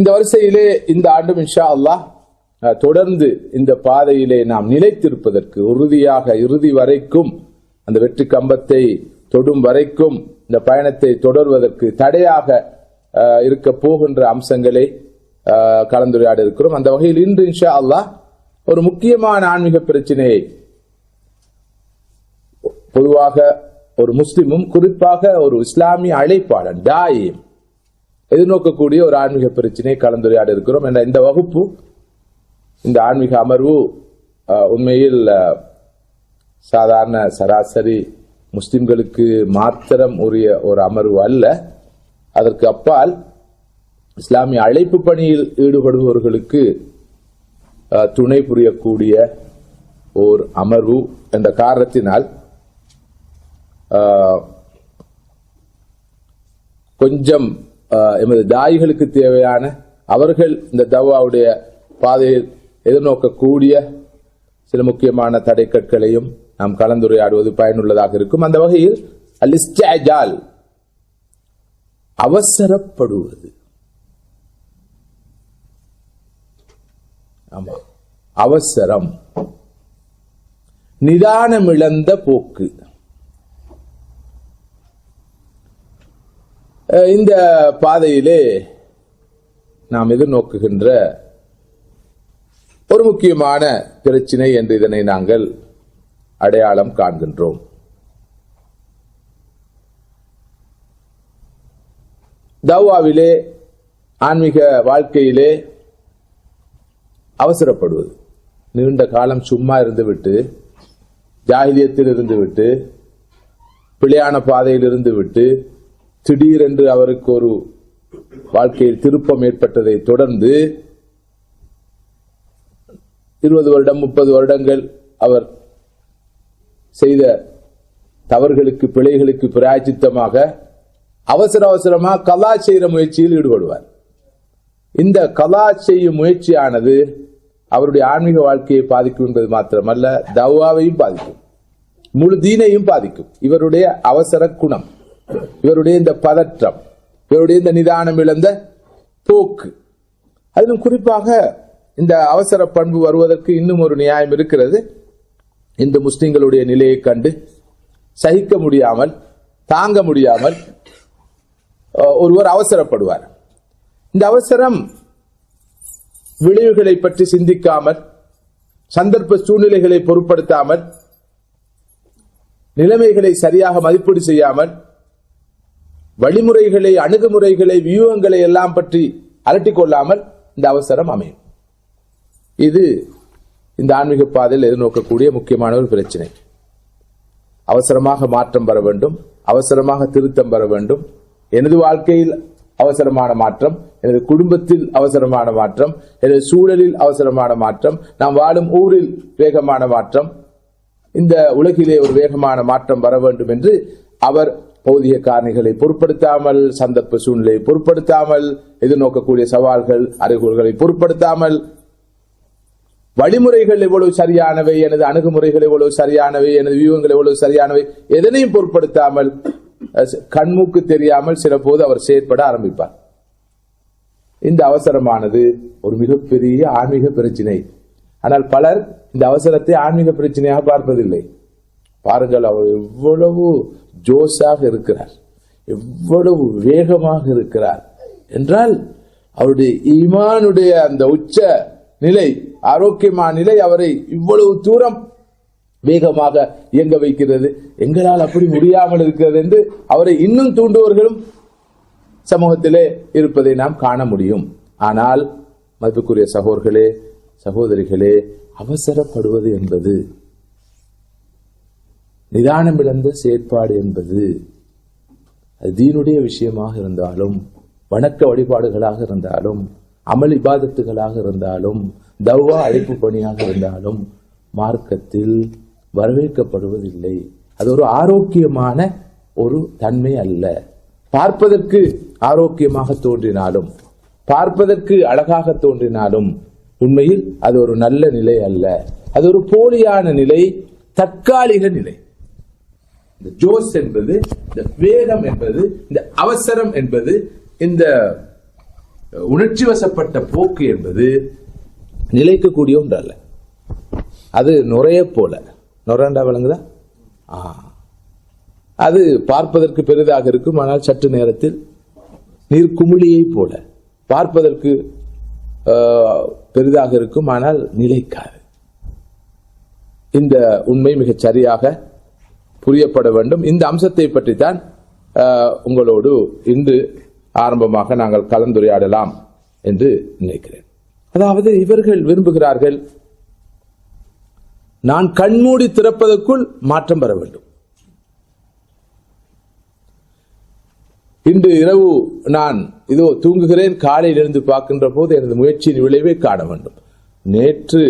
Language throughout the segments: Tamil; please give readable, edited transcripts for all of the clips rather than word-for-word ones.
இந்த வரிசையிலே இந்த ஆண்டும் இன்ஷா அல்லாஹ் தொடர்ந்து இந்த பாதையிலே நாம் நிலைத்திருப்பதற்கு, உறுதியாக இறுதி வரைக்கும் அந்த வெற்றி கம்பத்தை தொடும் வரைக்கும் இந்த பயணத்தை தொடர்வதற்கு தடையாக இருக்க போகின்ற அம்சங்களை கலந்துரையாட இருக்கிறோம். அந்த வகையில் இன்று இன்ஷா அல்லாஹ் ஒரு முக்கியமான ஆன்மீக பிரச்சனையை பொதுவாக ஒரு முஸ்லிமும் குறிப்பாக ஒரு இஸ்லாமிய அழைப்பாளன் தாயும் எதிர்நோக்கக்கூடிய ஒரு ஆன்மீக பிரச்சனையை கலந்துரையாட இருக்கிறோம். என்ற இந்த வகுப்பு, இந்த ஆன்மீக அமர்வு உண்மையில் சாதாரண சராசரி முஸ்லிம்களுக்கு மாத்திரம் உரிய ஒரு அமர்வு அல்ல. அதற்கு அப்பால் இஸ்லாமிய அழைப்பு பணியில் ஈடுபடுபவர்களுக்கு துணை புரியக்கூடிய ஓர் அமர்வு என்ற காரணத்தினால் கொஞ்சம் எமது தாயிகளுக்கு தேவையான, அவர்கள் இந்த தவாவுடைய பாதையில் எதிர்நோக்கக்கூடிய சில முக்கியமான தடைக்கற்களையும் நாம் கலந்துரையாடுவது பயனுள்ளதாக இருக்கும். அந்த வகையில் அல்-இஸ்திஅஜால், அவசரப்படுவது. ஆமா, அவசரம், நிதானமிழந்த போக்கு. இந்த பாதையிலே நாம் எதிர்நோக்குகின்ற ஒரு முக்கியமான பிரச்சினை என்று இதனை நாங்கள் அடையாளம் காண்கின்றோம். தவ்வாவிலே, ஆன்மீக வாழ்க்கையிலே அவசரப்படுவது, நீண்ட காலம் சும்மா இருந்துவிட்டு, ஜாஹிலியத்தில் இருந்துவிட்டு, பிழையான பாதையில் இருந்துவிட்டு, திடீரென்று அவருக்கு ஒரு வாழ்க்கையில் திருப்பம் ஏற்பட்டதை தொடர்ந்து 20 வருடம் 30 வருடங்கள் அவர் செய்த தவறுகளுக்கு, பிழைகளுக்கு பிராயச்சித்தமாக அவசர அவசரமாக கலா செய்கிற முயற்சியில் ஈடுபடுவார். இந்த கலா செய்யும் முயற்சியானது அவருடைய ஆன்மீக வாழ்க்கையை பாதிக்கும் என்பது மாத்திரமல்ல, தவ்வாவையும் பாதிக்கும், முழு தீனையும் பாதிக்கும். இவருடைய அவசர குணம், இவருடைய இந்த பதற்றம், இவருடைய இந்த நிதானம் இழந்த போக்கு, அதிலும் குறிப்பாக இந்த அவசர பண்பு வருவதற்கு இன்னும் ஒரு நியாயம் இருக்கிறது. இந்த முஸ்லிம்களுடைய நிலையை கண்டு சகிக்க முடியாமல், தாங்க முடியாமல் ஒருவர் அவசரப்படுவார். இந்த அவசரம் விளைவுகளை பற்றி சிந்திக்காமல், சந்தர்ப்ப சூழ்நிலைகளை பொருட்படுத்தாமல், நிலைமைகளை சரியாக மதிப்பீடு செய்யாமல், வழிமுறைகளை, அணுகுமுறைகளை, வியூகங்களை எல்லாம் பற்றி அலட்டிக் கொள்ளாமல் இந்த அவசரம் அமையும். இது இந்த ஆன்மீக பாதையில் எதிர்நோக்கக்கூடிய முக்கியமான ஒரு பிரச்சனை. அவசரமாக மாற்றம் பெற வேண்டும், அவசரமாக திருத்தம் பெற வேண்டும். எனது வாழ்க்கையில் அவசரமான மாற்றம், எனது குடும்பத்தில் அவசரமான மாற்றம், எனது சூழலில் அவசரமான மாற்றம், நாம் வாழும் ஊரில் வேகமான மாற்றம், இந்த உலகிலே ஒரு வேகமான மாற்றம் வர வேண்டும் என்று அவர் பௌதிக காரணிகளை பொருட்படுத்தாமல், சந்தர்ப்ப சூழ்நிலையை பொருட்படுத்தாமல், எதிர்நோக்கக்கூடிய சவால்கள், அறிகுறிகளை பொருட்படுத்தாமல், வழிமுறைகள் எவ்வளவு சரியானவை, எனது அணுகுமுறைகள் எவ்வளவு சரியானவை, எனது வியூகங்கள் எவ்வளவு சரியானவை, எதனையும் பொருட்படுத்தாமல், கண்மூக்கு தெரியாமல் சில போது அவர் செயற்பட ஆரம்பிப்பார். இந்த அவசரமானது ஒரு மிகப்பெரிய ஆன்மீக பிரச்சினை. ஆனால் பலர் இந்த அவசரத்தை ஆன்மீக பிரச்சனையாக பார்ப்பதில்லை. பாருங்கள், அவர் எவ்வளவு ஜோஷாக இருக்கிறார், எவ்வளவு வேகமாக இருக்கிறார் என்றால், அவருடைய ஈமானுடைய அந்த உச்ச நிலை, ஆரோக்கியமான நிலை அவரை இவ்வளவு தூரம் வேகமாக இயங்க வைக்கிறது. எங்களால் அப்படி முடியாமல் இருக்கிறது என்று அவரை இன்னும் தூண்டுவர்களும் சமூகத்திலே இருப்பதை நாம் காண முடியும். ஆனால் மதிப்புக்குரிய சகோதரர்களே, சகோதரிகளே, அவசரப்படுவது என்பது, நிதானம் இழந்த செயற்பாடு என்பது, அது தீனுடைய விஷயமாக இருந்தாலும், வணக்க வழிபாடுகளாக இருந்தாலும், அமல் இபாதத்துகளாக இருந்தாலும், தவ்வா அழைப்பு பணியாக இருந்தாலும் மார்க்கத்தில் வரவேற்கப்படுவதில்லை. அது ஒரு ஆரோக்கியமான ஒரு தன்மை அல்ல. பார்ப்பதற்கு ஆரோக்கியமாக தோன்றினாலும், பார்ப்பதற்கு அழகாக தோன்றினாலும் உண்மையில் அது ஒரு நல்ல நிலை அல்ல. அது ஒரு போலியான நிலை, தற்காலிக நிலை. இந்த ஜோஸ் என்பது, இந்த வேகம் என்பது, இந்த அவசரம் என்பது, இந்த உணர்ச்சி வசப்பட்ட போக்கு என்பது நிலைக்கக்கூடிய ஒன்றல்ல. அது நுரைய போல, நுரண்டா விளங்குதா, அது பார்ப்பதற்கு பெரிதாக இருக்கும், ஆனால் சற்று நேரத்தில் நீர்க்குமிழியை போல பார்ப்பதற்கு பெரிதாக இருக்கும், ஆனால் நிலைக்காது. இந்த உண்மை மிகச் சரியாக புரியப்பட வேண்டும். இந்த அம்சத்தை பற்றி தான் உங்களோடு இன்று ஆரம்பமாக நாங்கள் கலந்துரையாடலாம் என்று நினைக்கிறேன். அதாவது இவர்கள் விரும்புகிறார்கள், நான் கண்மூடி திறப்பதற்குள் மாற்றம் பெற வேண்டும். இன்று இரவு நான் இதோ தூங்குகிறேன், காலையில் இருந்து பார்க்கின்ற போது எனது முயற்சியின் விளைவை காண வேண்டும். நேற்று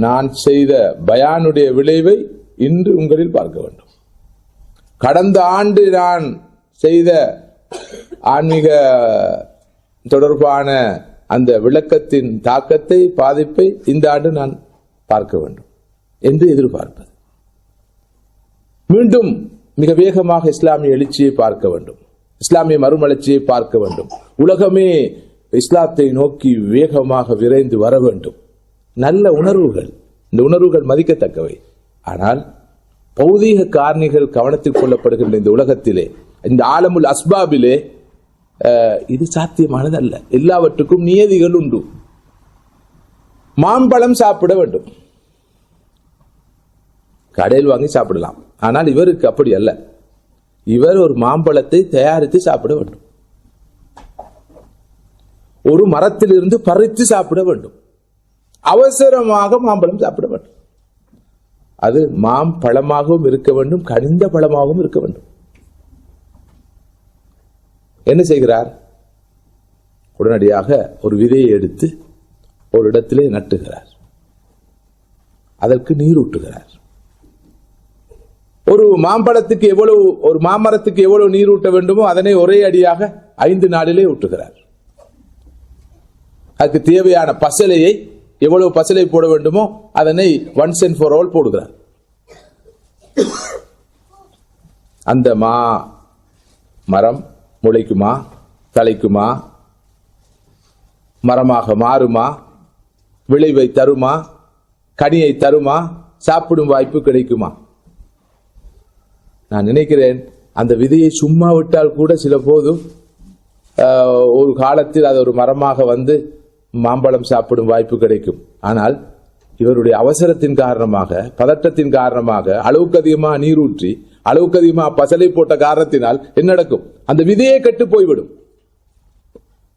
நான் செய்த பயானுடைய விளைவை இன்று உங்களில் பார்க்க வேண்டும். கடந்த ஆண்டு நான் செய்த ஆன்மீக தொடர்பான அந்த விளக்கத்தின் தாக்கத்தை, பாதிப்பை இந்த ஆண்டு நான் பார்க்க வேண்டும் என்று எதிர்பார்ப்பது. மீண்டும் மிக வேகமாக இஸ்லாமிய எழுச்சியை பார்க்க வேண்டும், இஸ்லாமிய மறுமலர்ச்சியை பார்க்க வேண்டும். உலகமே இஸ்லாத்தை நோக்கி வேகமாக விரைந்து வர வேண்டும். நல்ல உணர்வுகள், இந்த உணர்வுகள் மதிக்கத்தக்கவை. ஆனால் பௌதீக காரணிகள் கவனத்தில் கொள்ளப்படுகின்ற இந்த உலகத்திலே, இந்த ஆலமுல் அஸ்பாபிலே இது சாத்தியமானதல்ல. எல்லாவற்றுக்கும் நியதிகள் உண்டு. மாம்பழம் சாப்பிட வேண்டும், கடையில் வாங்கி சாப்பிடலாம். ஆனால் இவருக்கு அப்படி அல்ல. இவர் ஒரு மாம்பழத்தை தயாரித்து சாப்பிட வேண்டும், ஒரு மரத்திலிருந்து பறித்து சாப்பிட வேண்டும், அவசரமாக மாம்பழம் சாப்பிட வேண்டும். அது மாம்பழமாகவும் இருக்க வேண்டும், கனிந்த பழமாகவும் இருக்க வேண்டும். என்ன செய்கிறார்? உடனடியாக ஒரு விதையை எடுத்து ஒரு இடத்திலே நட்டுகிறார், அதற்கு நீர் ஊட்டுகிறார். ஒரு மாம்பழத்துக்கு எவ்வளவு, ஒரு மாமரத்துக்கு எவ்வளவு நீர் ஊட்ட வேண்டுமோ அதனை ஒரே அடியாக 5 நாளிலே ஊட்டுகிறார். அதுக்கு தேவையான பசலையை, எவ்வளவு பசலை போட வேண்டுமோ அதனை ஒன்ஸ் அண்ட் ஃபார் ஆல் போடுகிறார். அந்த மரம் முளைக்குமா, தலைக்குமா, மரமாக மாறுமா, விளைவை தருமா, கனியை தருமா, சாப்பிடும் வாய்ப்பு கிடைக்குமா? நான் நினைக்கிறேன், அந்த விதையை சும்மா விட்டால் கூட சில போது ஒரு காலத்தில் அது ஒரு மரமாக வந்து மாம்பழம் சாப்பிடும் வாய்ப்பு கிடைக்கும். ஆனால் இவருடைய அவசரத்தின் காரணமாக, பதட்டத்தின் காரணமாக, அளவுக்கு அதிகமாக நீரூற்றி, அளவுக்கு அதிகமாக பசலை போட்ட காரணத்தினால் என்ன நடக்கும்? அந்த விதையே கெட்டு போய்விடும்,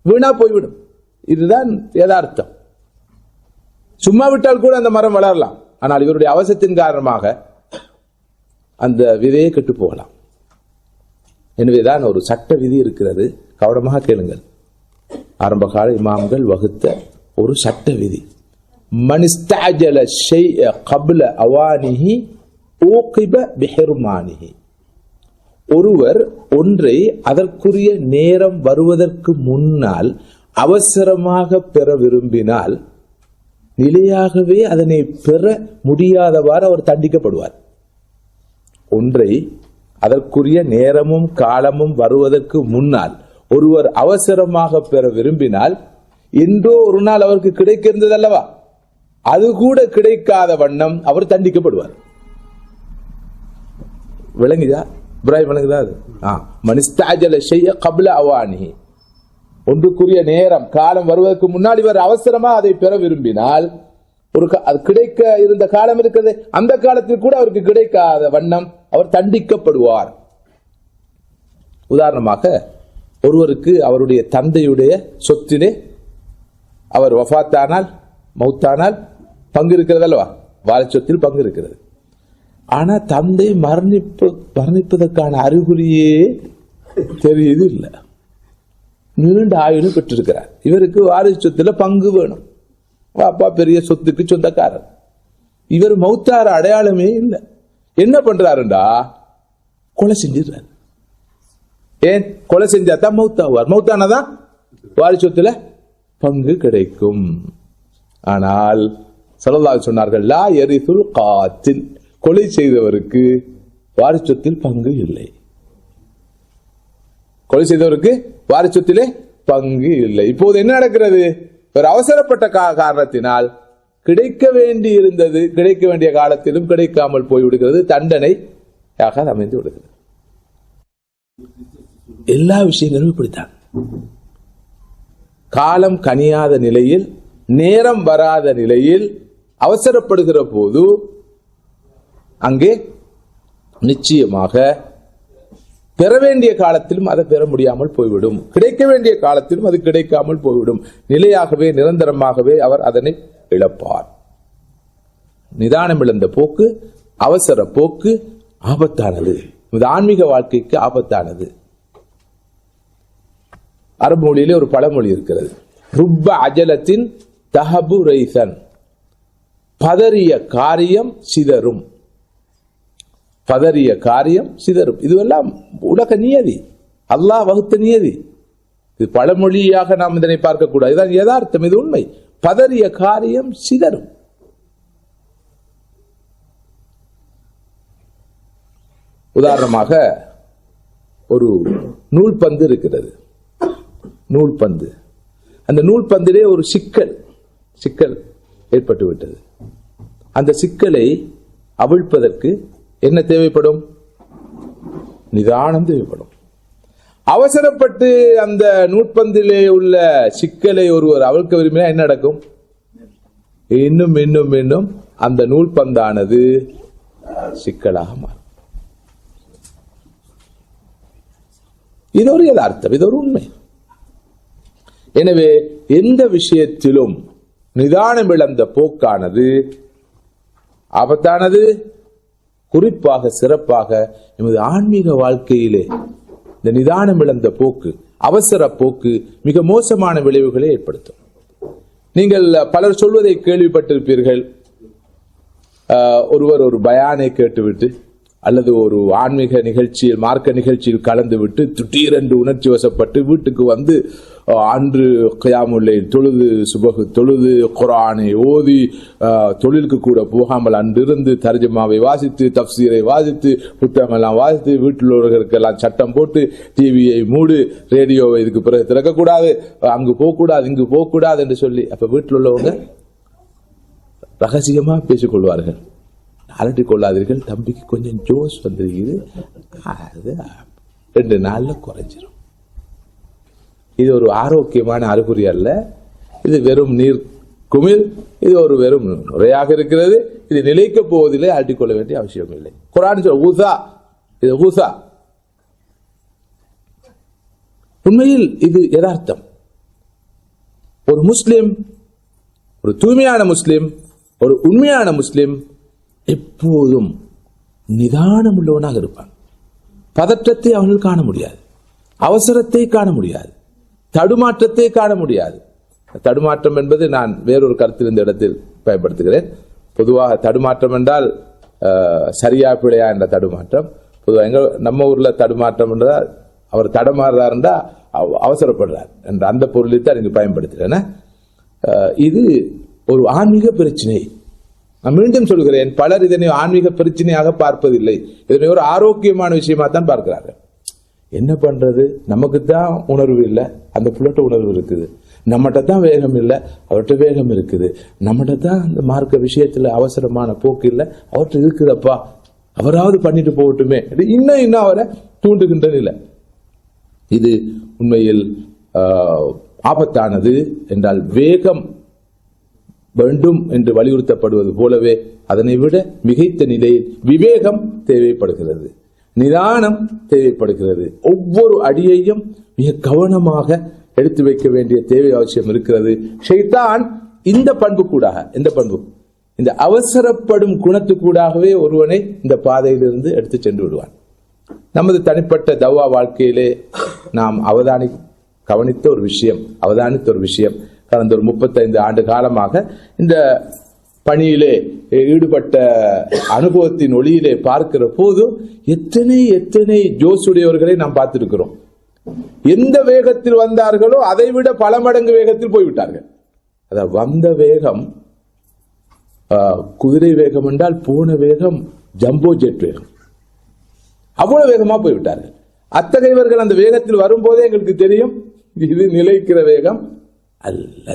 வீணா போய்விடும். இதுதான் யதார்த்தம். சும்மா விட்டால் கூட அந்த மரம் வளரலாம், ஆனால் இவருடைய அவசரத்தின் காரணமாக அந்த விதையை கெட்டு போகலாம். எனவேதான் ஒரு சட்ட விதி இருக்கிறது, கவனமாக கேளுங்கள். ஆரம்பகால இமாம்கள் வகுத்த ஒரு சட்ட விதி, மனிஸ்தஅஜல ஷைஅ கப்ல அவானிஹி ஊகிப பிஹிர்மானிஹி. ஒருவர் ஒன்றை அதற்குரிய நேரம் வருவதற்கு முன்னால் அவசரமாக பெற விரும்பினால் நிலையாகவே அதனை பெற முடியாதவாறு அவர் தண்டிக்கப்படுவார். ஒன்றை அதற்குரிய நேரமும் காலமும் வருவதற்கு முன்னால் ஒருவர் அவசரமாக பெற விரும்பினால், என்றோ ஒரு நாள் அவருக்கு கிடைக்க இருந்தது அல்லவா, அது கூட கிடைக்காத வண்ணம் அவர் தண்டிக்கப்படுவார். விளங்குதா இப்ராஹிம்? விளங்குதா? அது மனிஸ்தஅஜல ஷைஅ கப்ல அவானிஹி, ஒன்றுக்குரிய நேரம் காலம் வருவதற்கு முன்னால் இவர் அவசரமா அதை பெற விரும்பினால், ஒரு கிடைக்க இருந்த காலம் இருக்கிறது, அந்த காலத்தில் கூட அவருக்கு கிடைக்காத வண்ணம் அவர் தண்டிக்கப்படுவார். உதாரணமாக, ஒருவருக்கு அவருடைய தந்தையுடைய சொத்திலே அவர் வஃபாத்தானால், மௌத்தானால் பங்கு இருக்கிறது அல்லவா, வாரிசு சொத்தில் பங்கு இருக்கிறது. ஆனா தந்தை மரணிப்பதற்கான அறிகுறியே தெரியுது இல்லை, நீண்ட ஆயுளும் பெற்றிருக்கிறார். இவருக்கு வாரிசு சொத்துல பங்கு வேணும், அப்பா பெரிய சொத்துக்கு சொந்தக்காரர். இவர் மௌத்தார அடையாளமே இல்லை. என்ன பண்றாருண்டா, கொலை செஞ்சிடறாரு. ஏன்? கொலை செஞ்சாதான் மௌத்தாவார், மௌத்தானதான் வாரிசு சொத்துல பங்கு கிடைக்கும். ஆனால் ஸல்லல்லாஹு சொன்னார்கள், லா யரிசுல் காத்தில், கொலை செய்தவருக்கு வாரிசு சொத்தில் பங்கு இல்லை. கொலை செய்தவருக்கு வாரிசு சொத்திலே பங்கு இல்லை. இப்போது என்ன நடக்கிறது? ஒரு அவசரப்பட்ட காரணத்தினால் கிடைக்க வேண்டி இருந்தது கிடைக்க வேண்டிய காலத்திலும் கிடைக்காமல் போய்விடுகிறது, தண்டனையாக அமைந்து விடுகிறது. எல்லா விஷயங்களும் இப்படித்தான். காலம் கனியாத நிலையில், நேரம் வராத நிலையில் அவசரப்படுகிற போது அங்கே நிச்சயமாக பெற வேண்டிய காலத்திலும் அதை பெற முடியாமல் போய்விடும், கிடைக்க வேண்டிய காலத்திலும் அது கிடைக்காமல் போய்விடும். நிலையாகவே நிரந்தரமாகவே அவர் அதனை இழப்பார். நிதானம் இழந்த போக்கு, அவசர போக்கு ஆபத்தானது. இது ஆன்மீக வாழ்க்கைக்கு ஆபத்தானது. அரபு மொழியிலே ஒரு பழமொழி இருக்கிறது, ருப்ப அஜலத்தின் தஹபு ரைசன், பதறிய காரியம் சிதறும். பதறிய காரியம் சிதறும். இதுவெல்லாம் உலக நியதி, அல்லாஹ் வகுத்த நியதி. இது பழமொழியாக நாம் இதனை பார்க்க கூடாது, இதுதான் யதார்த்தம், இது உண்மை. பதறிய காரியம் சிதறும். உதாரணமாக ஒரு நூல்பந்து இருக்கிறது. நூல்பந்து, அந்த நூல்பந்திலே ஒரு சிக்கல் ஏற்பட்டு விட்டது. அந்த சிக்கலை அவிழ்ப்பதற்கு என்ன தேவைப்படும்? நிதானம் தேவைப்படும். அவசரப்பட்டு அந்த நூற்பந்திலே உள்ள சிக்கலை ஒருவர் அவிழ்க்க விரும்பினா என்ன நடக்கும்? இன்னும் இன்னும் இன்னும் அந்த நூல்பந்தானது சிக்கலாக மாறும். இது ஒரு யதார்த்தம், இது ஒரு உண்மை. எனவே எந்த விஷயத்திலும் நிதானம் இழந்த போக்கானது ஆபத்தானது. குறிப்பாக சிறப்பாக எமது ஆன்மீக வாழ்க்கையிலே இந்த நிதானம் இழந்த போக்கு, அவசர போக்கு மிக மோசமான விளைவுகளை ஏற்படுத்தும். நீங்கள் பலர் சொல்வதை கேள்விப்பட்டிருப்பீர்கள். ஒருவர் ஒரு பயானை கேட்டுவிட்டு அல்லது ஒரு ஆன்மீக நிகழ்ச்சியில், மார்க்க நிகழ்ச்சியில் கலந்துவிட்டு திடீரென்று உணர்ச்சி வசப்பட்டு வீட்டுக்கு வந்து அன்று கியாமுல்லை தொழுது, சுபகு தொழுது, குர்ஆனை ஓதி, தொழிலுக்கு கூட போகாமல் அன்றிருந்து தர்ஜமாவை வாசித்து, தப்சீரை வாசித்து, புத்தகமெல்லாம் வாசித்து, வீட்டில் உள்ளவர்களுக்கெல்லாம் சட்டம் போட்டு, டிவியை மூடு, ரேடியோவை இதுக்கு பிறகு திறக்கக்கூடாது, அங்கு போகக்கூடாது, இங்கு போகக்கூடாது என்று சொல்லி, அப்ப வீட்டில் உள்ளவங்க ரகசியமா பேசிக்கொள்வார்கள். அலட்டி கொள்ளாதீர்கள், தம்பிக்கு கொஞ்சம் ஜோஸ் வந்திருக்குது, அது 2 நாள்ல குறைஞ்சிரும். இது ஒரு ஆரோக்கியமான அறிகுறி அல்ல. இது வெறும் நீர் குமிழ், இது ஒரு வெறும் உரையாக இருக்கிறது. இது நிலைக்க போவதில்லை, அலட்டிக்கொள்ள வேண்டிய அவசியம் இல்லை. குர்ஆன் ஊசா, இது ஊசா. உண்மையில் இது யதார்த்தம். ஒரு முஸ்லிம், ஒரு தூய்மையான முஸ்லிம், ஒரு உண்மையான முஸ்லிம் எப்போதும் நிதானம் உள்ளவனாக இருப்பான். பதற்றத்தை அவர்கள் காண முடியாது, அவசரத்தை காண முடியாது, தடுமாற்றத்தை காண முடியாது. தடுமாற்றம் என்பது நான் வேறொரு கருத்தில் இந்த இடத்தில் பயன்படுத்துகிறேன். பொதுவாக தடுமாற்றம் என்றால் சரியா பிழையா என்ற தடுமாற்றம். பொதுவாக நம்ம ஊர்ல தடுமாற்றம் என்றால் அவர் தடமாறுறார் என்றால் அவசரப்படுறார் என்ற அந்த பொருளை தான் இங்கு பயன்படுத்துகிறேன். இது ஒரு ஆன்மீக பிரச்சனை. நான் மீண்டும் சொல்கிறேன், பலர் இதனை ஆன்மீக பிரச்சனையாக பார்ப்பதில்லை, இதனை ஒரு ஆரோக்கியமான விஷயமா தான் பார்க்கிறார்கள். என்ன பண்றது, நமக்கு தான் உணர்வு இல்லை, அந்த புள்ளட்ட உணர்வு இருக்குது. நம்மகிட்ட தான் வேகம் இல்லை, அவர்கிட்ட வேகம் இருக்குது. நம்மகிட்ட தான் அந்த மார்க்க விஷயத்துல அவசரமான போக்கு இல்லை, அவர்கிட்ட இருக்குதப்பா, அவராவது பண்ணிட்டு போகட்டுமே, இன்னும் அவரை தூண்டுகின்ற நிலை. இது உண்மையில் ஆபத்தானது. என்றால் வேகம் வேண்டும் என்று வலியுறுத்தப்படுவது போலவே அதனை விட மிகைத்த நிலையில் விவேகம் தேவைப்படுகிறது, நிதானம் தேவைப்படுகிறது. ஒவ்வொரு அடியையும் மிக கவனமாக எடுத்து வைக்க வேண்டிய தேவை அவசியம் இருக்கிறது. ஷைத்தான் இந்த பண்பு கூடாக, இந்த பண்பு, இந்த அவசரப்படும் குணத்துக்கூடாகவே ஒருவனை இந்த பாதையிலிருந்து எடுத்து சென்று விடுவான். நமது தனிப்பட்ட தவ்வா வாழ்க்கையிலே நாம் கவனித்த ஒரு விஷயம், கடந்த ஒரு 35 ஆண்டு காலமாக இந்த பணியிலே ஈடுபட்ட அனுபவத்தின் ஒளியிலே பார்க்கிற போது எத்தனை ஜோசுடையவர்களை நாம் பார்த்திருக்கிறோம். எந்த வேகத்தில் வந்தார்களோ அதை விட பல மடங்கு வேகத்தில் போய்விட்டார்கள். அதாவது வந்த வேகம் குதிரை வேகம் என்றால் போன வேகம் ஜம்போ ஜெட் வேகம், அவ்வளவு வேகமா போய்விட்டார்கள். அத்தகையவர்கள் அந்த வேகத்தில் வரும்போதே எங்களுக்கு தெரியும் இது நிலைக்கிற வேகம் அல்ல.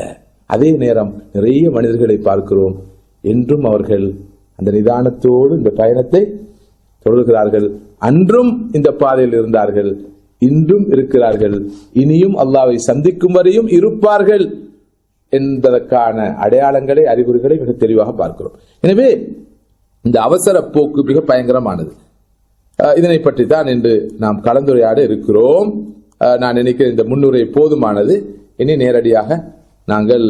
அதே நேரம் நிறைய மனிதர்களை பார்க்கிறோம், என்றும் அவர்கள் அந்த நிதானத்தோடு இந்த பயணத்தை தொடர்கிறார்கள். அன்றும் இந்த பாதையில் இருந்தார்கள், இன்றும் இருக்கிறார்கள், இனியும் அல்லாஹ்வை சந்திக்கும் வரையும் இருப்பார்கள் என்பதற்கான அடையாளங்களை, அறிகுறிகளை மிக தெளிவாக பார்க்கிறோம். எனவே இந்த அவசர போக்கு மிக பயங்கரமானது. இதனை பற்றி தான் இன்று நாம் கலந்துரையாட இருக்கிறோம். நான் நினைக்கிறேன் இந்த முன்னுரை போதுமானது. இனி நேரடியாக நாங்கள்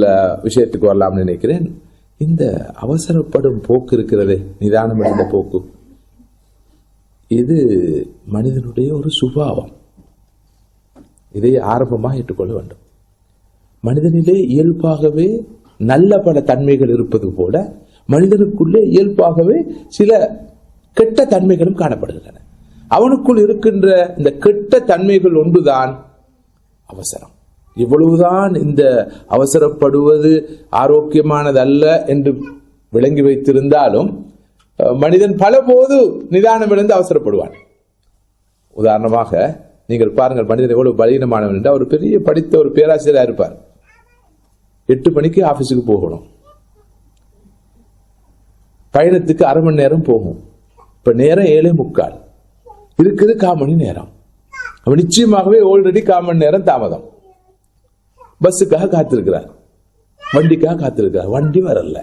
விஷயத்துக்கு வரலாம் நினைக்கிறேன். இந்த அவசரப்படும் போக்கு இருக்கிறது, நிதானமடைந்த போக்கு, இது மனிதனுடைய ஒரு சுபாவம். இதை ஆரம்பமாக ஏற்றுக்கொள்ள வேண்டும். மனிதனிலே இயல்பாகவே நல்ல பல தன்மைகள் இருப்பது போல மனிதனுக்குள்ளே இயல்பாகவே சில கெட்ட தன்மைகளும் காணப்படுகின்றன. அவனுக்குள் இருக்கின்ற இந்த கெட்ட தன்மைகள் ஒன்றுதான் அவசரம். இவ்வளவுதான் இந்த அவசரப்படுவது ஆரோக்கியமானது அல்ல என்று விளங்கி வைத்திருந்தாலும் மனிதன் பல போது நிதானம் இழந்து அவசரப்படுவான். உதாரணமாக நீங்கள் பாருங்கள், மனிதன் எவ்வளவு பலீனமானவன் என்று. அவர் பெரிய படித்த ஒரு பேராசிரியராக இருப்பார். 8 மணிக்கு ஆபீஸுக்கு போகணும், பயணத்துக்கு அரை மணி நேரம் போகும். இப்ப நேரம் 7:45 இருக்குது, 1/4 மணி நேரம். அவன் நிச்சயமாகவே ஆல்ரெடி 1/4 மணி நேரம் தாமதம். பஸ்ஸுக்காக காத்திருக்கிறார், வண்டிக்காக காத்திருக்கிறார், வண்டி வரல.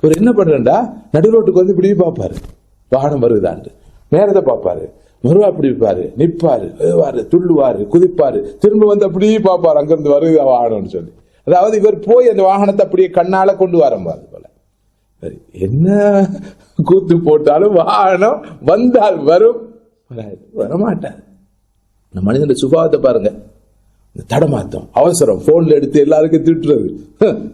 இவர் என்ன பண்றா, நடு ரோட்டுக்கு வந்து இப்படி பார்ப்பாரு, வாகனம் வருதாண்டு நேரத்தை பார்ப்பாரு, மறுவா அப்படி வைப்பாரு, நிற்பாரு, துள்ளுவாரு, குதிப்பாரு, திரும்ப வந்து அப்படியே பார்ப்பாரு அங்கிருந்து வருதா வாகனம்னு சொல்லி. அதாவது இவர் போய் அந்த வாகனத்தை அப்படியே கண்ணால கொண்டு வரம்பாரு போல. என்ன கூத்து போட்டாலும் வாகனம் வந்தால் வரும், வரமாட்டார். இந்த மனிதனுடைய சுபாவத்தை பாருங்க, தடமாத்தம், அவசரம், போன்ல எடுத்து எல்லாருக்கும் திட்டுறது,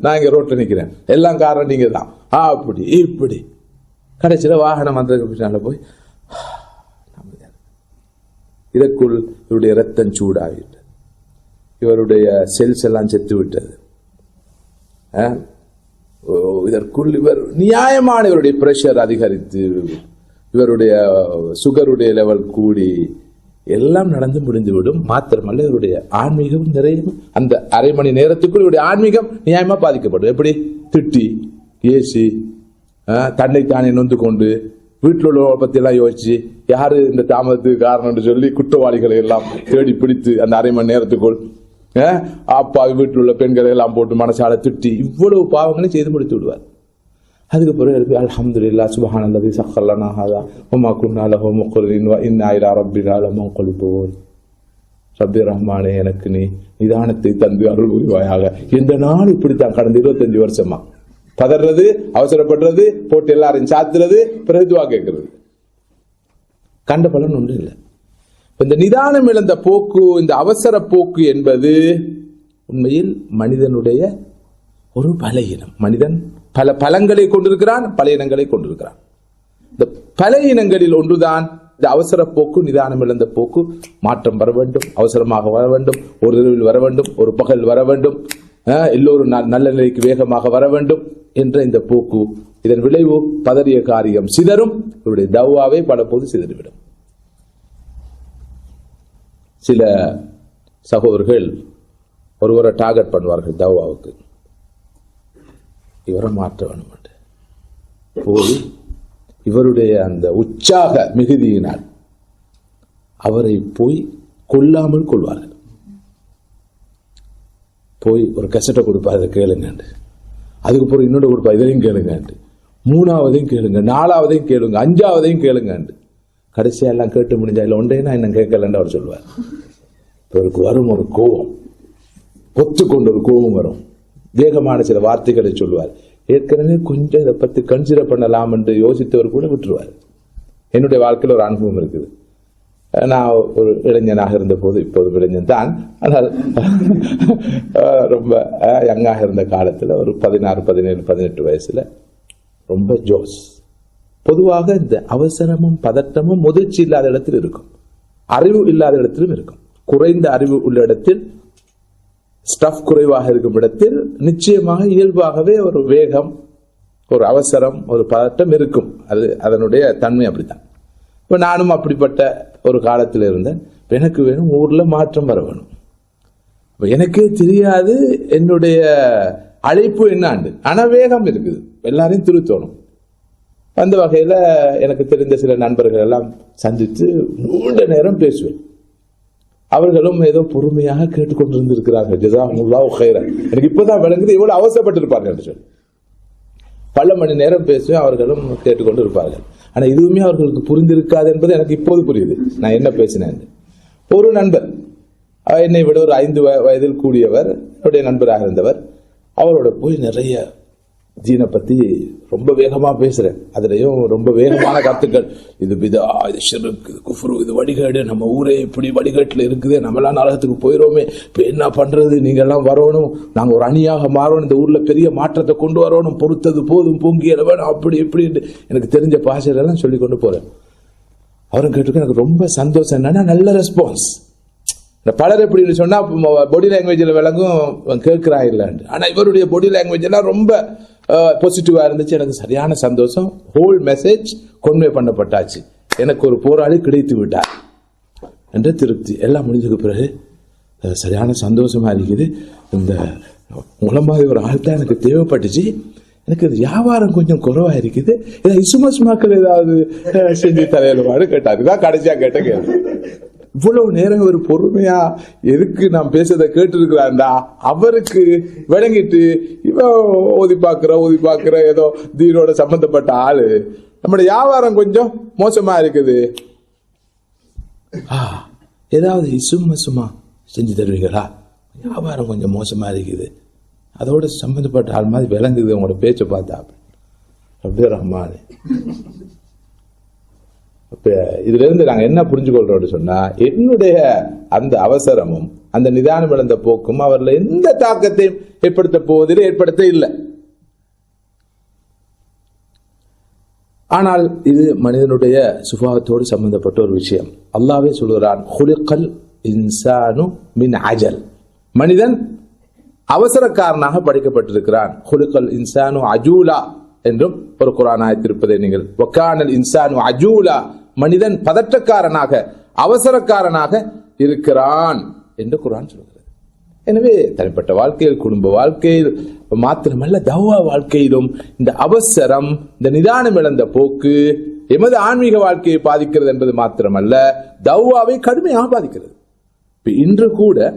நான் இங்க ரோட்ல நிக்கிறேன், எல்லாம் காரணம் நீங்க தான், அப்படி இப்படி. கடைசியில வாகனம் வந்ததுக்கு பின்னால போய் இதற்குள் இவருடைய ரத்தம் சூடாகிட்டு, இவருடைய செல்ஸ் எல்லாம் செத்து விட்டது. இதற்குள் இவர் நியாயமான இவருடைய பிரஷர் அதிகரித்து, இவருடைய சுகருடைய லெவல் கூடி, எல்லாம் நடந்து முடிந்துவிடும். மாத்திரமல்ல இவருடைய ஆன்மீகம் நிறைய அந்த அரை மணி நேரத்துக்குள் இவருடைய ஆன்மீகம் நியாயமா பாதிக்கப்படும். எப்படி திட்டி ஏசி தன்னைத்தானே நொந்து கொண்டு வீட்டில் உள்ளவங்களை பத்தி எல்லாம் யோசிச்சு யாரு இந்த தாமதத்துக்கு காரணம் சொல்லி குற்றவாளிகளை எல்லாம் தேடி பிடித்து அந்த அரை மணி நேரத்துக்குள் அப்பா வீட்டில் உள்ள பெண்களை எல்லாம் போட்டு மனசால திட்டி இவ்வளவு பாவங்களையும் செய்து முடித்து விடுவார். அதுக்கு பிறகு எழுப்பி அல்ஹம்துலில்லாஹ் சுப்ஹானல்லாஹி சக்கரலனா ஹாதா வமா குன்னா லஹு முக்ரின் வ இன்னா இலா ரப்பினா லமுன்கலிபூன். ரப்பி ரஹ்மானே, எனக்கு நீ நிதானத்தை தந்து அருள் புரிவாயாக. இந்த நாள் இப்படித்தான் கடந்த 25 வருஷமா பதறது, அவசரப்படுறது, போட்டு எல்லாரையும் சாத்துறது, பிறகு துவா கேட்கிறது, கண்ட பலன் ஒன்றும் இல்லை. இந்த நிதானம் இழந்த போக்கு, இந்த அவசர போக்கு என்பது உண்மையில் மனிதனுடைய ஒரு பலகீனம். மனிதன் பல பலங்களை கொண்டிருக்கிறான், பல இனங்களை கொண்டிருக்கிறான். இந்த பல இனங்களில் ஒன்றுதான் இந்த அவசர போக்கு, நிதானம் இழந்த போக்கு. மாற்றம் வர வேண்டும், அவசரமாக வர வேண்டும், ஒரு இரவில் வர வேண்டும், ஒரு பகல் வர வேண்டும், எல்லோரும் நல்ல நிலைக்கு வேகமாக வர வேண்டும் என்ற இந்த போக்கு. இதன் விளைவு பதறிய காரியம் சிதறும், இவருடைய தவ்வாவை பல போது சிதறிவிடும். சில சகோதரர்கள் ஒருவரை டார்கெட் பண்ணுவார்கள் தவ்வாவுக்கு, இவரை மாற்ற வேணும் போய் இவருடைய அந்த உற்சாக மிகுதியினால் அவரை போய் கொல்லாமல் கொள்வார்கள். போய் ஒரு கசட்டை கொடுப்பா, அதை கேளுங்க, அதுக்கு பிறகு இன்னொரு கொடுப்பா, இதையும் கேளுங்க, 3ஆவதையும் கேளுங்க, 4ஆவதையும் கேளுங்க, 5ஆவதையும் கேளுங்க. கடைசியா எல்லாம் கேட்டு முடிஞ்சா இல்லை ஒன்றைனா இன்னும் கேட்கலன்னு அவர் சொல்லுவார். இவருக்கு வரும் ஒரு கோபம், ஒத்துக்கொண்டு ஒரு கோபம் வரும், வேகமான சில வார்த்தைகளை சொல்லுவார். ஏற்கனவே கொஞ்சம் இதை பத்தி கன்சிடர் பண்ணலாம் என்று யோசித்தவர் கூட விட்டுருவார். என்னுடைய வாழ்க்கையில் ஒரு அனுபவம் இருக்குது. நான் ஒரு இளைஞனாக இருந்த போது, இப்போது இளைஞன் தான், ஆனால் ரொம்ப யங்காக இருந்த காலத்தில் ஒரு 16, 17, 18 வயசுல ரொம்ப ஜோஸ். பொதுவாக இந்த அவசரமும் பதட்டமும் முதிர்ச்சி இல்லாத இடத்தில் இருக்கும், அறிவு இல்லாத இடத்திலும் இருக்கும். குறைந்த அறிவு உள்ள இடத்தில், ஸ்டஃப் குறைவாக இருக்கும் இடத்தில் நிச்சயமாக இயல்பாகவே ஒரு வேகம், ஒரு அவசரம், ஒரு பதட்டம் இருக்கும். அது அதனுடைய தன்மை அப்படித்தான். இப்ப நானும் அப்படிப்பட்ட ஒரு காலத்தில் இருந்தேன். எனக்கு வேணும் ஊர்ல மாற்றம் வர வேணும். எனக்கே தெரியாது என்னுடைய அழைப்பு என்னாண்டு. ஆனா வேகம் இருக்குது, எல்லாரையும் திருத்தணும். அந்த வகையில எனக்கு தெரிந்த சில நண்பர்கள் எல்லாம் சந்தித்து நீண்ட நேரம் பேசுவேன். அவர்களும் ஏதோ பொறுமையாக கேட்டுக்கொண்டிருந்திருக்கிறார்கள். ஜஸாகுமுல்லாஹு கைரன். எனக்கு இப்பதான் விளங்குது எவ்வளவு அவசரப்பட்டிருப்பார்கள் என்று சொல்லி. பல மணி நேரம் பேசுவேன், அவர்களும் கேட்டுக்கொண்டு இருப்பார்கள். ஆனா இதுவுமே அவர்களுக்கு புரிந்திருக்காது என்பது எனக்கு இப்போது புரியுது, நான் என்ன பேசினேன். ஒரு நண்பர், என்னை விட ஒரு 5 வயதில் கூடியவர், என்னுடைய நண்பராக இருந்தவர், அவரோட போய் நிறைய தீனை பத்தி ரொம்ப வேகமா பேசுறேன். அதுலயும் ரொம்ப வேகமான கருத்துக்கள். இது பிதா, இது ஷிர்க், இது குஃப்ரு, இது வடிகேடு, நம்ம ஊரே இப்படி வடிகேட்டுல இருக்குது, நம்மளாம் நரகத்துக்கு போயிரோமே, இப்ப என்ன பண்றது, நீங்க எல்லாம் வரணும், நாங்க ஒரு அணியாக மாறணும், இந்த ஊர்ல பெரிய மாற்றத்தை கொண்டு வரணும், பொறுத்தது போதும், பொங்கியல வேணும், அப்படி இப்படி எனக்கு தெரிஞ்ச பாஷையெல்லாம் சொல்லி கொண்டு போறேன். அவரும் கேட்டுக்க எனக்கு ரொம்ப சந்தோஷம். என்னன்னா நல்ல ரெஸ்பான்ஸ். பலர் எப்படின்னு சொன்னா பாடி லாங்குவேஜ்ல விளங்கும் கேட்கிறா இல்லைன்னு. ஆனா இவருடைய பாடி லாங்குவேஜ் எல்லாம் ரொம்ப பாசிட்டிவா இருந்துச்சு. எனக்கு சரியான சந்தோஷம். ஹோல் மெசேஜ் கொன்வே பண்ணப்பட்டாச்சு. எனக்கு ஒரு போராளி கிடைத்து விட்டார் என்ற திருப்தி. எல்லாம் முடிஞ்சதுக்கு பிறகு சரியான சந்தோஷமா இருக்குது. இந்த உங்களை மாதிரி ஒரு ஆள் தான் எனக்கு தேவைப்பட்டுச்சு. எனக்கு வியாபாரம் கொஞ்சம் குறைவா இருக்குது, இசுமஸ் மக்கள் ஏதாவது செஞ்சு தலையிலுமாறு கேட்டார். இதுதான் கடைசியா கேட்ட கேள்வி. இவ்வளவு நேரம் ஒரு பொறுமையா எதுக்கு நான் பேசுறதை கேட்டு இருக்கிறான்டா, அவருக்கு விளங்கிட்டு இவன் ஓதி பாக்குற ஏதோ தீனோட சம்பந்தப்பட்ட ஆளு, நம்முடைய வியாபாரம் கொஞ்சம் மோசமா இருக்குது, ஏதாவது இசுமா செஞ்சு தருவீங்களா, வியாபாரம் கொஞ்சம் மோசமா இருக்குது, அதோட சம்பந்தப்பட்ட ஆள் மாதிரி விளங்குது உங்களோட பேச்சை பார்த்தா. ரப்பே ரஹ்மான். இதுல இருந்து நாங்க என்ன புரிஞ்சுக்கொள்றோம் சொன்னா, என்னுடைய அந்த அவசரமும் அந்த நிதானம் இழந்த போக்கும் அவர்ல எந்த தாக்கத்தையும் ஏற்படுத்த போவதில் ஏற்படுத்த இல்லை. ஆனால் இது மனிதனுடைய சுபாவத்தோடு சம்பந்தப்பட்ட ஒரு விஷயம். அல்லாஹ்வே சொல்கிறான், குலிகல் இன்சானு மின் அஜல். மனிதன் அவசரக்காரனாக படைக்கப்பட்டிருக்கிறான். குலிகல் இன்சானு அஜூலா என்றும் ஒரு குர்ஆன் ஆயத்து இருப்பதை நீங்கள், வகானல் இன்சானு அஜூலா, மனிதன் பதற்றக்காரனாக அவசரக்காரனாக இருக்கிறான் என்று குர்ஆன் சொல்கிறது. எனவே தனிப்பட்ட வாழ்க்கையில், குடும்ப வாழ்க்கையில் மாத்திரமல்ல, தவ்வா வாழ்க்கையிலும் இந்த அவசரம், இந்த நிதானம் இழந்த போக்கு எமது ஆன்மீக வாழ்க்கையை பாதிக்கிறது என்பது மாத்திரமல்ல, தவ்வாவை கடுமையாக பாதிக்கிறது. இன்று கூட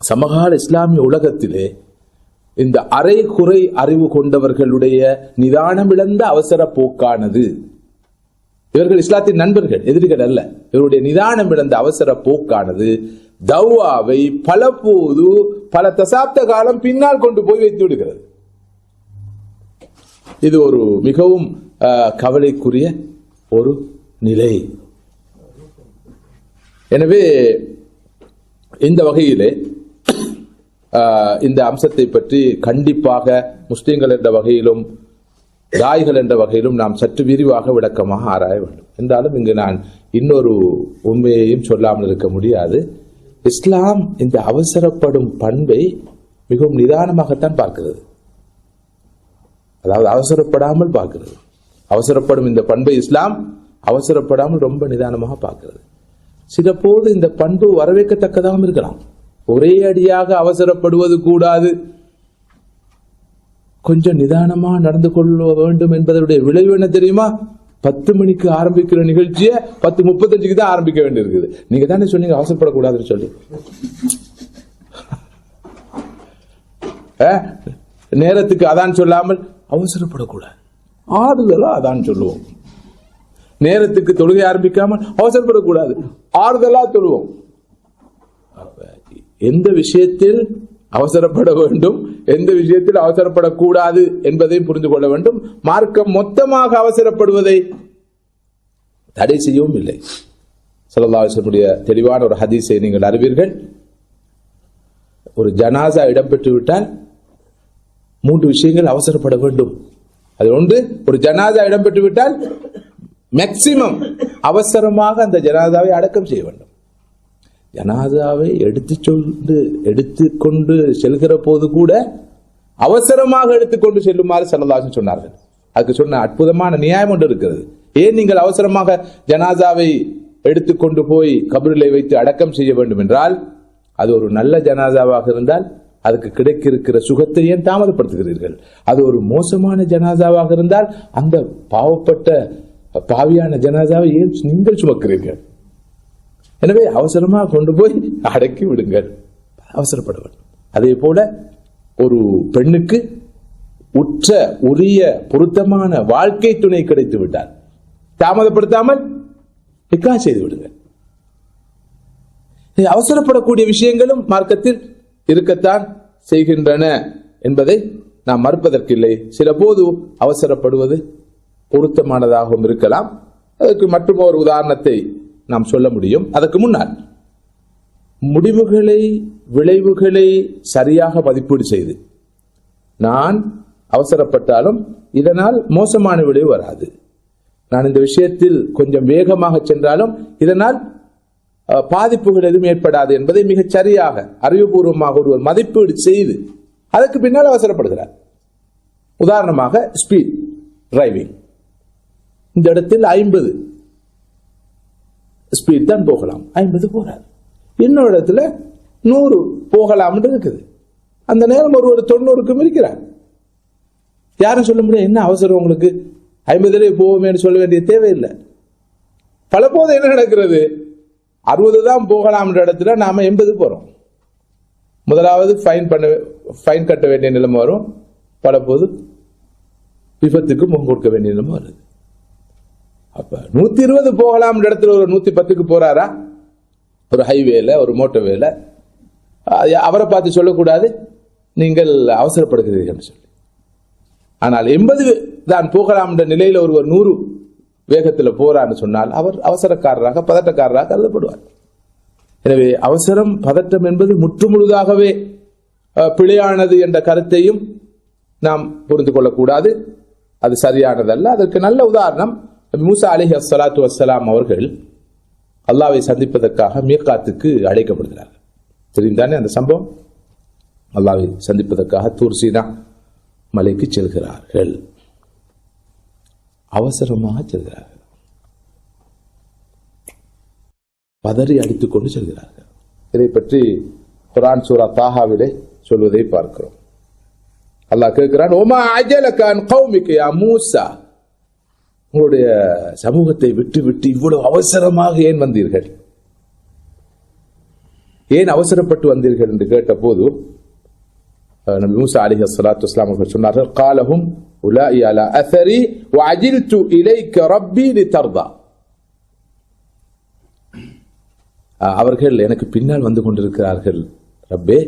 சமகால இஸ்லாமிய உலகத்திலே இந்த அரை குறை அறிவு கொண்டவர்களுடைய நிதானம் இழந்த அவசர போக்கானது, இவர்கள் இஸ்லாத்தின் நண்பர்கள், எதிரிகள் அல்ல, இவருடைய நிதானம் இழந்த அவசர போக்கானது தவ்வாவை பல தசாப்த காலம் பின்னால் கொண்டு போய் வைத்து விடுகிறது. இது ஒரு மிகவும் கவலைக்குரிய ஒரு நிலை. எனவே இந்த வகையிலே இந்த அம்சத்தை பற்றி கண்டிப்பாக முஸ்லிம்கள் என்ற வகையிலும் தாய்கள் என்ற வகையிலும் நாம் சற்று விரிவாக விளக்கமாக ஆராய வேண்டும். என்றாலும் இங்கு நான் இன்னொரு உண்மையையும் சொல்லாமல் இருக்க முடியாது. இஸ்லாம் இந்த அவசரப்படும் பண்பை மிகவும் நிதானமாகத்தான் பார்க்கிறது. அதாவது அவசரப்படாமல் பார்க்கிறது. அவசரப்படும் இந்த பண்பை இஸ்லாம் அவசரப்படாமல் ரொம்ப நிதானமாக பார்க்கிறது. சில போது இந்த பண்பு வரவேற்கத்தக்கதாகவும் இருக்கலாம். ஒரே அடியாக அவசரப்படுவது கூடாது, கொஞ்சம் நிதானமா நடந்து கொள்ள வேண்டும் என்பதனுடைய விளைவு என்ன தெரியுமா? 10 மணிக்கு ஆரம்பிக்கிற நிகழ்ச்சியை 10:35 தான் ஆரம்பிக்க வேண்டியிருக்குது. நீங்க தானே சொன்னீங்க அவசரப்படக்கூடாதுன்னு சொல்லி. நேரத்துக்கு அதான் சொல்லாமல் அவசரப்படக்கூடாது, ஆறுதலா அதான் சொல்லுவோம். நேரத்துக்கு தொழுகை ஆரம்பிக்காமல் அவசரப்படக்கூடாது, ஆறுதலா சொல்லுவோம். எந்த விஷயத்தில் அவசரப்பட வேண்டும், எந்த விஷயத்தில் அவசரப்படக்கூடாது என்பதையும் புரிந்து கொள்ள வேண்டும். மார்க்கம் மொத்தமாக அவசரப்படுவதை தடை செய்யவும் இல்லை. ஸல்லல்லாஹு அலைஹி வஸல்லம் தெளிவான ஒரு ஹதீஸை நீங்கள் அறிவீர்கள். ஒரு ஜனாசா இடம்பெற்று விட்டால் 3 விஷயங்கள் அவசரப்பட வேண்டும். அது ஒன்று, ஒரு ஜனாசா இடம்பெற்று விட்டால் மேக்சிமம் அவசரமாக அந்த ஜனாசாவை அடக்கம் செய்ய வேண்டும். ஜனாசாவை எடுத்துக்கொண்டு செல்கிற போது கூட அவசரமாக எடுத்துக்கொண்டு செல்லுமாறு ஸல்லல்லாஹு அலைஹி வஸல்லம் சொன்னார்கள். அதுக்கு சொன்ன அற்புதமான நியாயம் ஒன்று இருக்கிறது. ஏன் நீங்கள் அவசரமாக ஜனாசாவை எடுத்துக்கொண்டு போய் கபரிலே வைத்து அடக்கம் செய்ய வேண்டும் என்றால், அது ஒரு நல்ல ஜனாசாவாக இருந்தால் அதுக்கு கிடைக்க இருக்கிற சுகத்தை ஏன் தாமதப்படுத்துகிறீர்கள்? அது ஒரு மோசமான ஜனாசாவாக இருந்தால் அந்த பாவப்பட்ட பாவியான ஜனாசாவை ஏன் நீங்கள் சுமக்கிறீர்கள்? எனவே அவசரமாக கொண்டு போய் அடக்கி விடுங்கள், அவசரப்பட வேண்டும். அதே போல ஒரு பெண்ணுக்கு உற்ற உரிய பொருத்தமான வாழ்க்கை துணை கிடைத்து விட்டால் தாமதப்படுத்தாமல் நிக்காஹ் செய்து விடுங்கள். அவசரப்படக்கூடிய விஷயங்களும் மார்க்கத்தில் இருக்கத்தான் செய்கின்றன என்பதை நாம் மறுப்பதற்கில்லை. சில போது அவசரப்படுவது பொருத்தமானதாகவும் இருக்கலாம். அதற்கு மற்றும் ஒரு உதாரணத்தை நாம் சொல்ல முடியும். அதற்கு முன்னால் முடிவுகளை விளைவுகளை சரியாக மதிப்பீடு செய்து, நான் அவசரப்பட்டாலும் இதனால் மோசமான விளைவு வராது, நான் இந்த விஷயத்தில் கொஞ்சம் வேகமாக சென்றாலும் இதனால் பாதிப்புகள் எதுவும் ஏற்படாது என்பதை மிகச் சரியாக அறிவுபூர்வமாக ஒருவர் மதிப்பீடு செய்து அதற்கு பின்னால் அவசரப்படுகிறார். உதாரணமாக ஸ்பீட் டிரைவிங், இந்த இடத்தில் 50 ஸ்பீட் தான் போகலாம், 50 போறார். இன்னொரு இடத்துல 100 போகலாம் இருக்குது. அந்த நேரம் ஒருவர் 90க்கும் இருக்கிறார். யாரும் சொல்ல முடியாது, என்ன அவசரம் உங்களுக்கு, 50 போவோமே சொல்ல வேண்டிய தேவையில்லை. பல போது என்ன நடக்கிறது, 60 தான் போகலாம் என்ற இடத்துல நாம 80 போறோம். முதலாவது ஃபைன் கட்ட வேண்டிய நிலைமை வரும், பல போது விபத்துக்கு முகம் கொடுக்க வேண்டிய நிலைமை வருது. அப்ப 120 போகலாம் என்ற இடத்துல ஒரு 110க்கு போறாரா, ஒரு ஹைவேல ஒரு மோட்டோவேல, அவரை பார்த்து சொல்லக்கூடாது நீங்கள் அவசரப்படுகிறீர்கள் சொல்லி. ஆனால் 80 தான் போகலாம் என்ற நிலையில் ஒருவர் 100 வேகத்தில் போறான்னு சொன்னால் அவர் அவசரக்காரராக பதட்டக்காரராக கருதப்படுவார். எனவே அவசரம் பதட்டம் என்பது முற்றுமுழுதாகவே பிழையானது என்ற கருத்தையும் நாம் புரிந்து கொள்ளக்கூடாது. அது சரியானதல்ல. அதற்கு நல்ல உதாரணம், மூசா அலைஹிஸ்ஸலாத்து வஸ்ஸலாம் அவர்கள் அல்லாஹ்வை சந்திப்பதற்காக மீகாத்துக்கு அழைக்கப்படுகிறார்கள். தெரிந்தானே அந்த சம்பவம்? அல்லாஹ்வை சந்திப்பதற்காக தூர் சீனா மலைக்கு செல்கிறார்கள். அவசரமாக செல்கிறார்கள், பதறி அடித்துக் கொண்டு செல்கிறார்கள். இதை பற்றி குர்ஆன் சூரா தாஹாவிலே சொல்வதை பார்க்கிறோம். அல்லாஹ் கேட்கிறான், ஓமா அஜலக அன் கௌமிக யா மூசா, உங்களுடைய சமூகத்தை விட்டு விட்டு இவ்வளவு அவசரமாக ஏன் வந்தீர்கள், ஏன் அவசரப்பட்டு வந்தீர்கள் என்று கேட்ட போது நபி மூசா அலைஹிஸ்ஸலாத்து வஸ்ஸலாம் அவர்கள் சொன்னார்கள், காலஹும் உலாஇ அலா அஸரி வஅஜில்து இலைக ரப்பி லிதர்தா, அவர்கள் எனக்கு பின்னால் வந்து கொண்டிருக்கிறார்கள், ரப்பே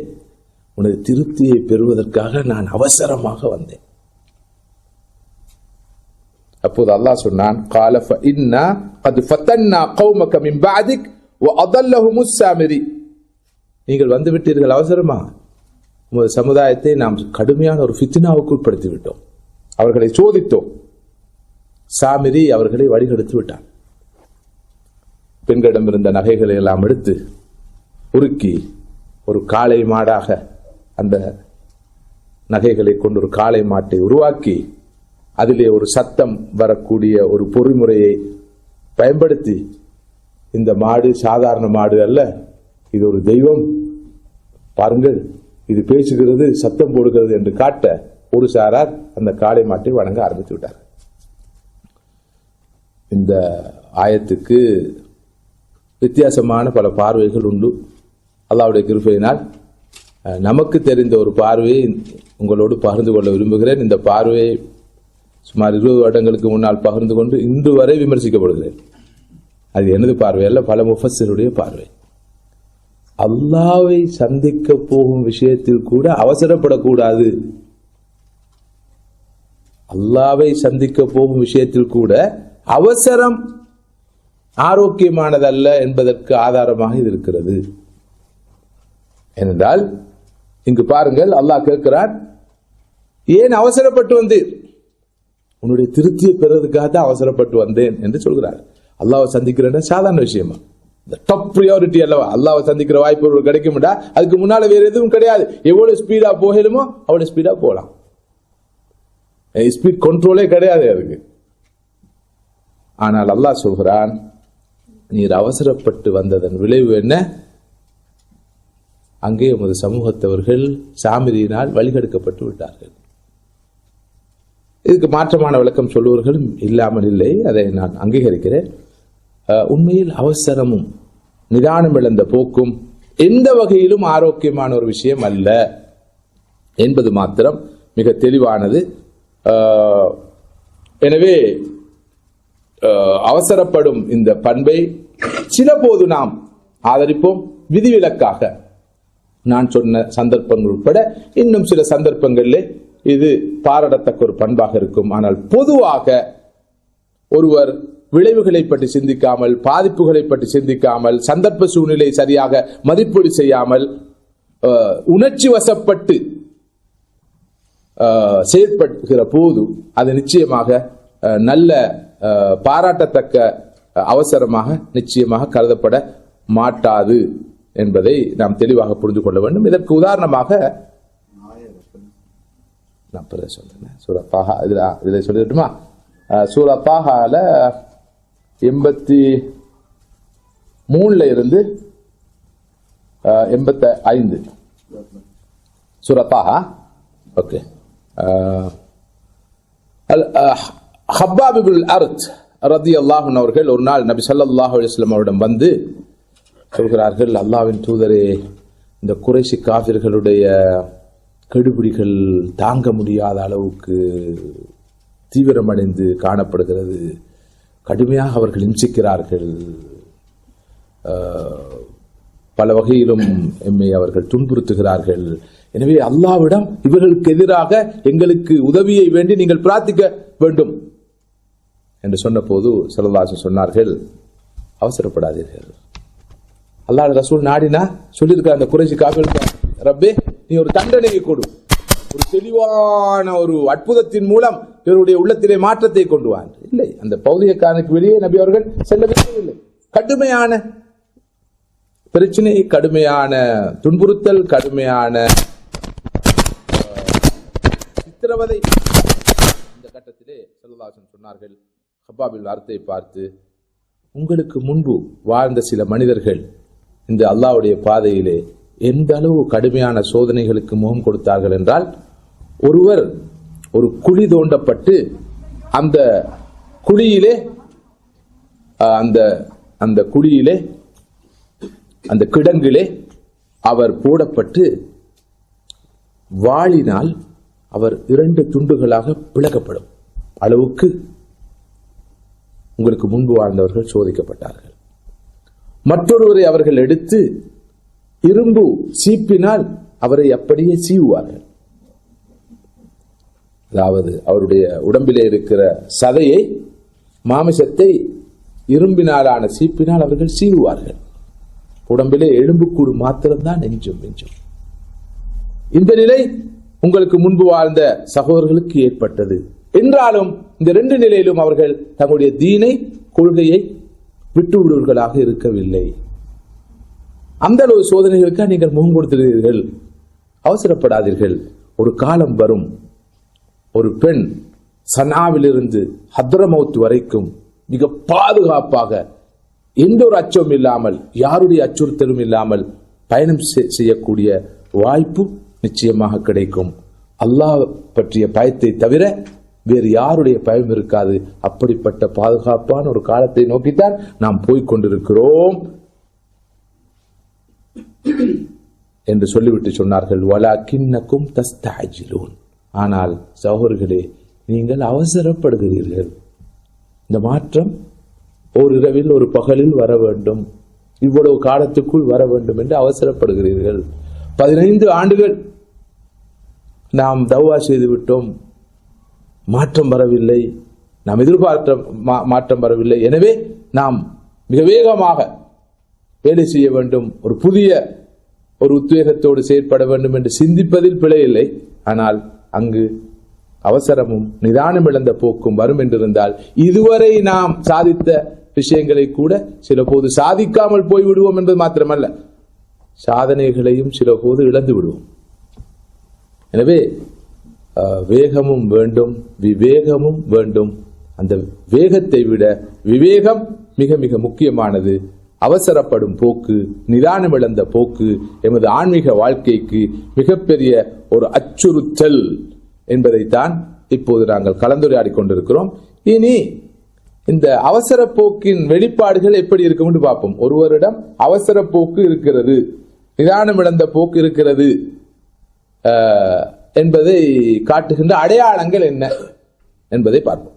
உனது திருப்தியை பெறுவதற்காக நான் அவசரமாக வந்தேன். அப்போது அல்லாஹ் சொன்னான், قال فإنا قد فتنا قومك من بعدك وأضلهم السامري, நீங்கள் வந்து விட்டீர்கள் அவசரமா, உமது சமுதாயத்தை நாம் கடுமையான ஒரு ஃபித்னாவுக்கு உட்படுத்தி விட்டோம், அவர்களை சோதித்தோம். சாமிரி அவர்களை வழிகெடுத்து விட்டான். பெண்களிடம் இருந்த நகைகளை எல்லாம் எடுத்து உருக்கி ஒரு காளை மாடாக அந்த நகைகளை கொண்டு ஒரு காளை மாட்டை உருவாக்கி அதிலே ஒரு சத்தம் வரக்கூடிய ஒரு பொறிமுறையை பயன்படுத்தி, இந்த மாடு சாதாரண மாடு அல்ல, இது ஒரு தெய்வம், பாருங்கள் இது பேசுகிறது, சத்தம் போடுகிறது என்று காட்ட ஒரு சாரார் அந்த காளை மாட்டை வணங்க ஆரம்பித்து விட்டார். இந்த ஆயத்துக்கு வித்தியாசமான பல பார்வைகள் உண்டு. அல்லாஹ்வுடைய கிருபையினால் நமக்கு தெரிந்த ஒரு பார்வையை உங்களோடு பகிர்ந்து கொள்ள விரும்புகிறேன். இந்த பார்வையை சுமார் 20 வருடங்களுக்கு முன்னால் பகிர்ந்து கொண்டு இன்று வரை விமர்சிக்கப்படுகிறேன். அது எனது பார்வை அல்ல, பல முஃபஸ்ஸிருடைய பார்வை. அல்லாஹ்வை சந்திக்க போகும் விஷயத்தில் கூட அவசரப்படக்கூடாது. அல்லாஹ்வை சந்திக்க போகும் விஷயத்தில் கூட அவசரம் ஆரோக்கியமானதல்ல என்பதற்கு ஆதாரமாக இது இருக்கிறது. ஏனென்றால் இங்கு பாருங்கள், அல்லாஹ் கேட்கிறான், ஏன் அவசரப்பட்டு வந்தீர்? உன்னுடைய திருப்தியை பெறதுக்காக தான் அவசரப்பட்டு வந்தேன் என்று சொல்கிறார். அல்லாஹ்வை சந்திக்கிறேன் சாதாரண விஷயமா, டாப் பிரியாரிட்டி அல்லவா? அல்லாஹ்வை சந்திக்கிற வாய்ப்பு ஒரு கிடைக்கும்டா, அதுக்கு முன்னால வேற எதுவும் கிடையாது. எவ்வளவு ஸ்பீடா போகலுமோ அவ்வளவு ஸ்பீடா போகலாம். ஸ்பீட் கண்ட்ரோலே கிடையாது அதுக்கு. ஆனால் அல்லாஹ் சொல்கிறான், நீர் அவசரப்பட்டு வந்ததன் விளைவு என்ன? அங்கே எமது சமூகத்தவர்கள் சாமிரியினால் வழிகெடுக்கப்பட்டு விட்டார்கள். இதுக்கு மாற்றமான விளக்கம் சொல்லுவர்களும் இல்லாமல் இல்லை, அதை நான் அங்கீகரிக்கிறேன். உண்மையில் அவசரமும் நிதானம் இழந்த போக்கும் எந்த வகையிலும் ஆரோக்கியமான ஒரு விஷயம் அல்ல என்பது மாத்திரம் மிக தெளிவானது. எனவே அவசரப்படும் இந்த பண்பை சில போது நாம் ஆதரிப்போம். விதிவிலக்காக நான் சொன்ன சந்தர்ப்பங்கள் உட்பட இன்னும் சில சந்தர்ப்பங்களிலே இது பாராட்டத்தக்க ஒரு பண்பாக இருக்கும். ஆனால் பொதுவாக ஒருவர் விளைவுகளை பற்றி சிந்திக்காமல், பாதிப்புகளை பற்றி சிந்திக்காமல், சந்தர்ப்ப சூழ்நிலை சரியாக மதிப்பீடு செய்யாமல், உணர்ச்சி வசப்பட்டு செயற்படுகிற போது அது நிச்சயமாக நல்ல பாராட்டத்தக்க அவசரமாக நிச்சயமாக கருதப்பட மாட்டாது என்பதை நாம் தெளிவாக புரிந்து கொள்ள வேண்டும். இதற்கு உதாரணமாக நான் சொல்றேன், சூரா தாஹா இதுல சொல்லிட்டுமா, சூரா தாஹால 83 இருந்து 85 சூரா தாஹா. ஓகே. ஹப்பாப் இப்னுல் அர்த் ரலியல்லாஹு அன்ஹு அவர்கள் ஒரு நாள் நபி ஸல்லல்லாஹு அலைஹி வஸல்லம் அவரிடம் வந்து சொல்கிறார்கள், அல்லாஹ்வின் தூதரே, இந்த குறைஷி காஃபிர்களுடைய கெடுபிடிகள் தாங்க முடியாத அளவுக்கு தீவிரமடைந்து காணப்படுகிறது. கடுமையாக அவர்கள் இம்சிக்கிறார்கள். பல வகையிலும் எம்மை அவர்கள் துன்புறுத்துகிறார்கள். எனவே அல்லாஹ்விடம் இவர்களுக்கு எதிராக எங்களுக்கு உதவியை வேண்டி நீங்கள் பிரார்த்திக்க வேண்டும் என்று சொன்ன போது ஸல்லல்லாஹு அலைஹி வஸல்லம் சொன்னார்கள், அவசரப்படாதீர்கள். அல்லாஹ் ரசூல் நாடினா சொல்லியிருக்கிற அந்த குறைஷி காஃபிர்களுக்கு, ரப்பே நீ ஒரு தண்டனையை கொடு, ஒரு தெளிவான ஒரு அற்புதத்தின் மூலம் இவருடைய உள்ளத்திலே மாற்றத்தை கொண்டு வா. இல்லை, அந்த பௌதியக்காரனுக்கு வெளியே நபி அவர்கள் செல்லவில்லை. கடுமையான பிரச்சனை, கடுமையான துன்புறுத்தல், கடுமையான சித்திரவதை. இந்த கட்டத்திலே ஸல்லல்லாஹு அலைஹி வஸல்லம் சொன்னார்கள், ஹப்பாபில் வார்த்தையை பார்த்து, உங்களுக்கு முன்பு வாழ்ந்த சில மனிதர்கள் இந்த அல்லாஹ்வுடைய பாதையிலே எந்த அளவு கடுமையான சோதனைகளுக்கு முகம் கொடுத்தார்கள் என்றால், ஒருவர் ஒரு குழி தோண்டப்பட்டு அந்த குழியிலே அந்த குழியிலே அந்த கிடங்கிலே அவர் போடப்பட்டு வாளினால் அவர் 2 துண்டுகளாக பிளக்கப்படும் அளவுக்கு உங்களுக்கு முன்பு வாழ்ந்தவர்கள் சோதிக்கப்பட்டார்கள். மற்றொருவரை அவர்கள் எடுத்து இரும்பு சீப்பினால் அவரை அப்படியே சீவுவார்கள். அதாவது அவருடைய உடம்பிலே இருக்கிற சதையை, மாமிசத்தை இரும்பினாலான சீப்பினால் அவர்கள் சீவுவார்கள். உடம்பிலே எலும்புக்கூடு மாத்திரம்தான் நெஞ்சும். இந்த நிலை உங்களுக்கு முன்பு வாழ்ந்த சகோதரர்களுக்கு ஏற்பட்டது என்றாலும், இந்த 2 நிலையிலும் அவர்கள் தங்களுடைய தீனை, கொள்கையை விட்டு விடுவர்களாக இருக்கவில்லை. அந்த அளவு சோதனைகளுக்காக நீங்கள் முகம் கொடுத்திருக்கிறீர்கள். அவசரப்படாதீர்கள். ஒரு காலம் வரும், ஒரு பெண் சனாவிலிருந்து ஹத்ரமௌத் வரைக்கும் மிக பாதுகாப்பாக, எந்த ஒரு அச்சமும் இல்லாமல், யாருடைய அச்சுறுத்தலும் இல்லாமல் பயணம் செய்யக்கூடிய வாய்ப்பு நிச்சயமாக கிடைக்கும். அல்லாஹ் பற்றிய பயத்தை தவிர வேறு யாருடைய பயம் இருக்காது. அப்படிப்பட்ட பாதுகாப்பான ஒரு காலத்தை நோக்கித்தான் நாம் போய்கொண்டிருக்கிறோம் என்று சொல்லிவிட்டு சொன்னார்கள், வலாகின்னகும் தஸ்தஅஜிலூன். ஆனால் சகோதரர்களே, நீங்கள் அவசரப்படுகிறீர்கள். இந்த மாற்றம் ஓரிரவில் ஒரு பகலில் வர வேண்டும், இவ்வளவு காலத்துக்குள் வர வேண்டும் என்று அவசரப்படுகிறீர்கள். 15 ஆண்டுகள் நாம் தௌவா செய்து விட்டோம், மாற்றம் வரவில்லை, நாம் எதிர்பார்த்த மாற்றம் வரவில்லை. எனவே நாம் மிக வேகமாக வேலை செய்ய வேண்டும், ஒரு புதிய ஒரு உத்வேகத்தோடு செயற்பட வேண்டும் என்று சிந்திப்பதில் பிழை இல்லை. ஆனால் அங்கு அவசரமும் நிதானம் இழந்த போக்கும் வரும் என்றிருந்தால், இதுவரை நாம் சாதித்த விஷயங்களை கூட சில போது சாதிக்காமல் போய்விடுவோம் என்பது மாத்திரமல்ல, சாதனைகளையும் சில போது இழந்து விடுவோம். எனவே வேகமும் வேண்டும், விவேகமும் வேண்டும். அந்த வேகத்தை விட விவேகம் மிக மிக முக்கியமானது. அவசரப்படும் போக்கு, நிதானம் இழந்த போக்கு எமது ஆன்மீக வாழ்க்கைக்கு மிகப்பெரிய ஒரு அச்சுறுத்தல் என்பதைத்தான் இப்போது நாங்கள் கலந்துரையாடிக் கொண்டிருக்கிறோம். இனி இந்த அவசர போக்கின் வெளிப்பாடுகள் எப்படி இருக்கும் என்று பார்ப்போம். ஒருவரிடம் அவசர போக்கு இருக்கிறது, நிதானம் இழந்த போக்கு இருக்கிறது என்பதை காட்டுகின்ற அடையாளங்கள் என்ன என்பதை பார்ப்போம்.